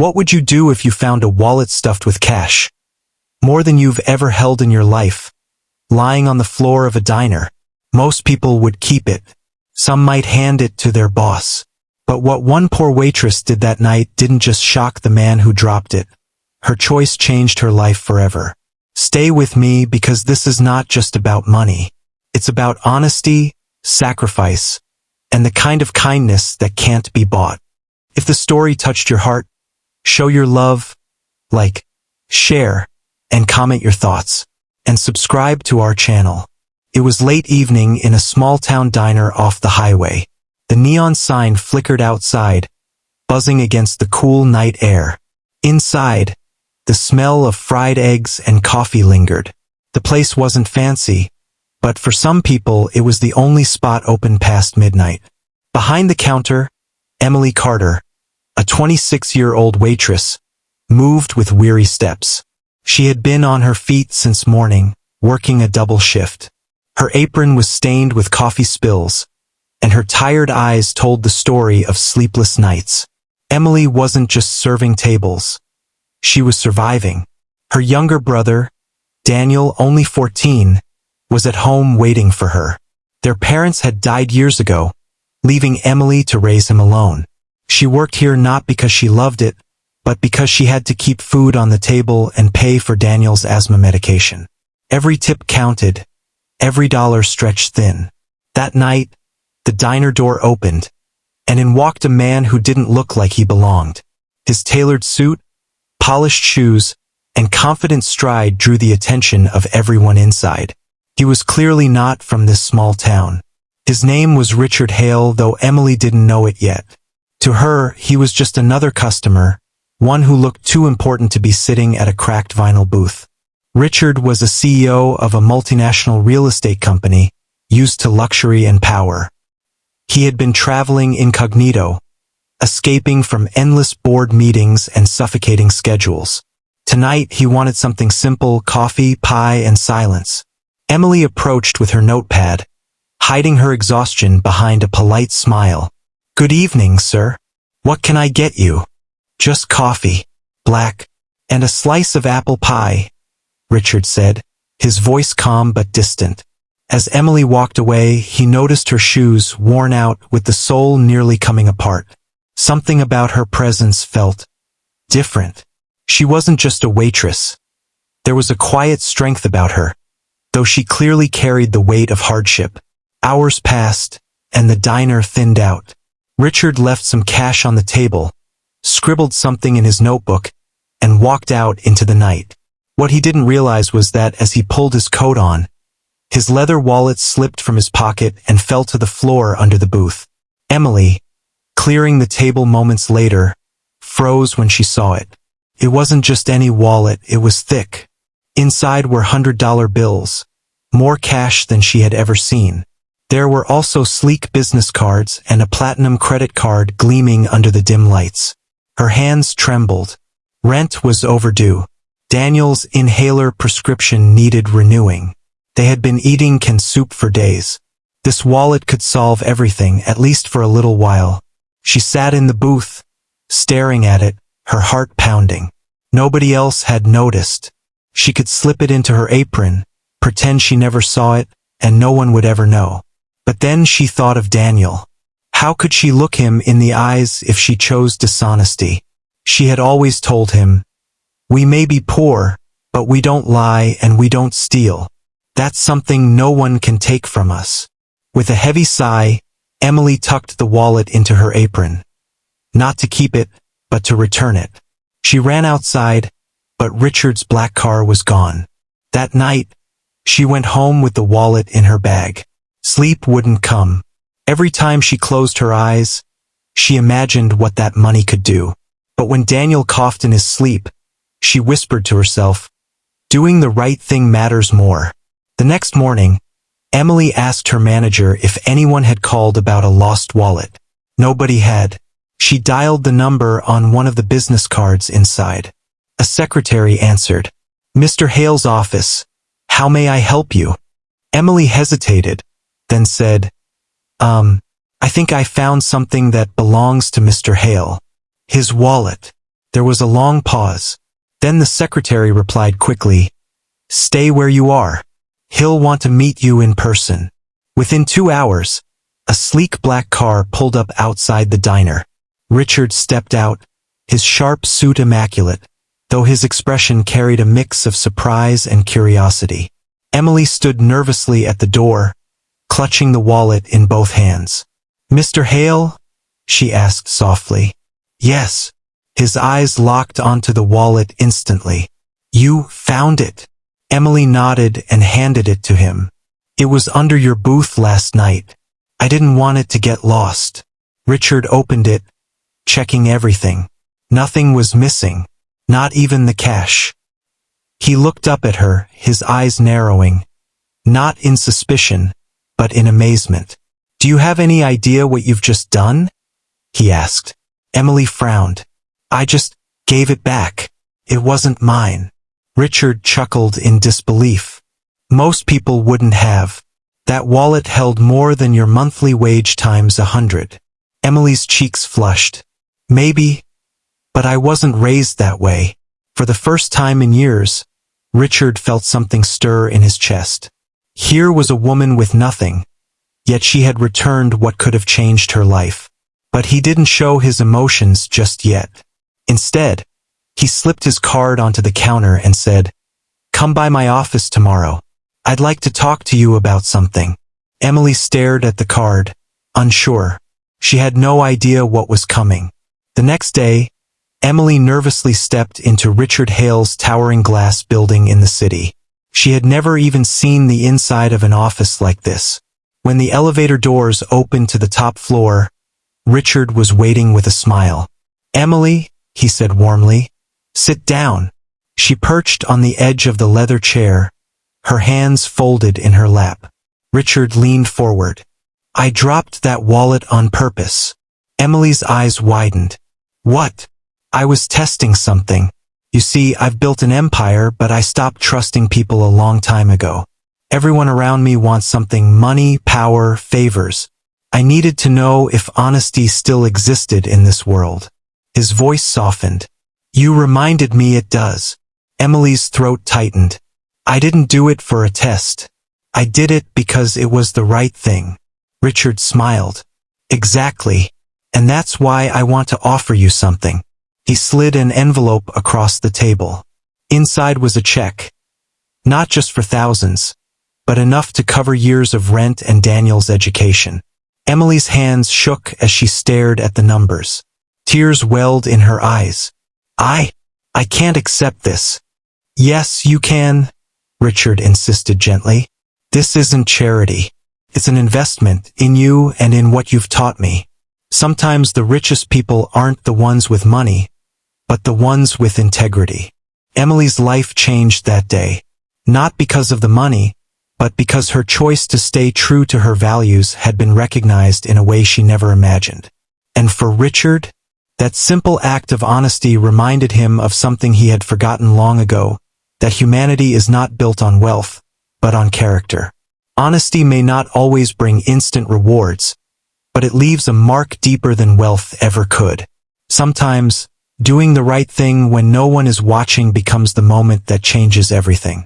What would you do if you found a wallet stuffed with cash? More than you've ever held in your life, lying on the floor of a diner. Most people would keep it. Some might hand it to their boss. But what one poor waitress did that night didn't just shock the man who dropped it. Her choice changed her life forever. Stay with me, because this is not just about money. It's about honesty, sacrifice, and the kind of kindness that can't be bought. If the story touched your heart, show your love, like, share, and comment your thoughts, and subscribe to our channel. It was late evening in a small-town diner off the highway. The neon sign flickered outside, buzzing against the cool night air. Inside, the smell of fried eggs and coffee lingered. The place wasn't fancy, but for some people it was the only spot open past midnight. Behind the counter, Emily Carter, a 26-year-old waitress, moved with weary steps. She had been on her feet since morning, working a double shift. Her apron was stained with coffee spills, and her tired eyes told the story of sleepless nights. Emily wasn't just serving tables. She was surviving. Her younger brother, Daniel, only 14, was at home waiting for her. Their parents had died years ago, leaving Emily to raise him alone. She worked here not because she loved it, but because she had to keep food on the table and pay for Daniel's asthma medication. Every tip counted. Every dollar stretched thin. That night, the diner door opened, and in walked a man who didn't look like he belonged. His tailored suit, polished shoes, and confident stride drew the attention of everyone inside. He was clearly not from this small town. His name was Richard Hale, though Emily didn't know it yet. To her, he was just another customer, one who looked too important to be sitting at a cracked vinyl booth. Richard was a CEO of a multinational real estate company, used to luxury and power. He had been traveling incognito, escaping from endless board meetings and suffocating schedules. Tonight, he wanted something simple: coffee, pie, and silence. Emily approached with her notepad, hiding her exhaustion behind a polite smile. "Good evening, sir. What can I get you?" "Just coffee, black, and a slice of apple pie," Richard said, his voice calm but distant. As Emily walked away, he noticed her shoes worn out, with the sole nearly coming apart. Something about her presence felt different. She wasn't just a waitress. There was a quiet strength about her, though she clearly carried the weight of hardship. Hours passed, and the diner thinned out. Richard left some cash on the table, scribbled something in his notebook, and walked out into the night. What he didn't realize was that as he pulled his coat on, his leather wallet slipped from his pocket and fell to the floor under the booth. Emily, clearing the table moments later, froze when she saw it. It wasn't just any wallet, it was thick. Inside were $100 bills, more cash than she had ever seen. There were also sleek business cards and a platinum credit card gleaming under the dim lights. Her hands trembled. Rent was overdue. Daniel's inhaler prescription needed renewing. They had been eating canned soup for days. This wallet could solve everything, at least for a little while. She sat in the booth, staring at it, her heart pounding. Nobody else had noticed. She could slip it into her apron, pretend she never saw it, and no one would ever know. But then she thought of Daniel. How could she look him in the eyes if she chose dishonesty? She had always told him, "We may be poor, but we don't lie and we don't steal. That's something no one can take from us." With a heavy sigh, Emily tucked the wallet into her apron. Not to keep it, but to return it. She ran outside, but Richard's black car was gone. That night, she went home with the wallet in her bag. Sleep wouldn't come. Every time she closed her eyes, she imagined what that money could do. But when Daniel coughed in his sleep, she whispered to herself, "Doing the right thing matters more." The next morning, Emily asked her manager if anyone had called about a lost wallet. Nobody had. She dialed the number on one of the business cards inside. A secretary answered. "Mr. Hale's office. How may I help you?" Emily hesitated, then said, I think I found something that belongs to Mr. Hale. His wallet." There was a long pause. Then the secretary replied quickly, "Stay where you are. He'll want to meet you in person." Within 2 hours, a sleek black car pulled up outside the diner. Richard stepped out, his sharp suit immaculate, though his expression carried a mix of surprise and curiosity. Emily stood nervously at the door, clutching the wallet in both hands. "Mr. Hale?" she asked softly. "Yes." His eyes locked onto the wallet instantly. "You found it?" Emily nodded and handed it to him. "It was under your booth last night. I didn't want it to get lost." Richard opened it, checking everything. Nothing was missing, not even the cash. He looked up at her, his eyes narrowing, not in suspicion, but in amazement. "Do you have any idea what you've just done?" he asked. Emily frowned. "I just gave it back. It wasn't mine." Richard chuckled in disbelief. "Most people wouldn't have. That wallet held more than your monthly wage times 100. Emily's cheeks flushed. "Maybe, but I wasn't raised that way." For the first time in years, Richard felt something stir in his chest. Here was a woman with nothing, yet she had returned what could have changed her life. But he didn't show his emotions just yet. Instead, he slipped his card onto the counter and said, "Come by my office tomorrow. I'd like to talk to you about something." Emily stared at the card, unsure. She had no idea what was coming. The next day, Emily nervously stepped into Richard Hale's towering glass building in the city. She had never even seen the inside of an office like this. When the elevator doors opened to the top floor, Richard was waiting with a smile. "Emily," he said warmly, "sit down." She perched on the edge of the leather chair, her hands folded in her lap. Richard leaned forward. "I dropped that wallet on purpose." Emily's eyes widened. "What?" "I was testing something. You see, I've built an empire, but I stopped trusting people a long time ago. Everyone around me wants something: money, power, favors. I needed to know if honesty still existed in this world." His voice softened. "You reminded me it does." Emily's throat tightened. "I didn't do it for a test. I did it because it was the right thing." Richard smiled. "Exactly. And that's why I want to offer you something." He slid an envelope across the table. Inside was a check. Not just for thousands, but enough to cover years of rent and Daniel's education. Emily's hands shook as she stared at the numbers. Tears welled in her eyes. I can't accept this." "Yes, you can," Richard insisted gently. "This isn't charity. It's an investment in you and in what you've taught me. Sometimes the richest people aren't the ones with money, but the ones with integrity." Emily's life changed that day, not because of the money, but because her choice to stay true to her values had been recognized in a way she never imagined. And for Richard, that simple act of honesty reminded him of something he had forgotten long ago, that humanity is not built on wealth, but on character. Honesty may not always bring instant rewards, but it leaves a mark deeper than wealth ever could. Sometimes, doing the right thing when no one is watching becomes the moment that changes everything.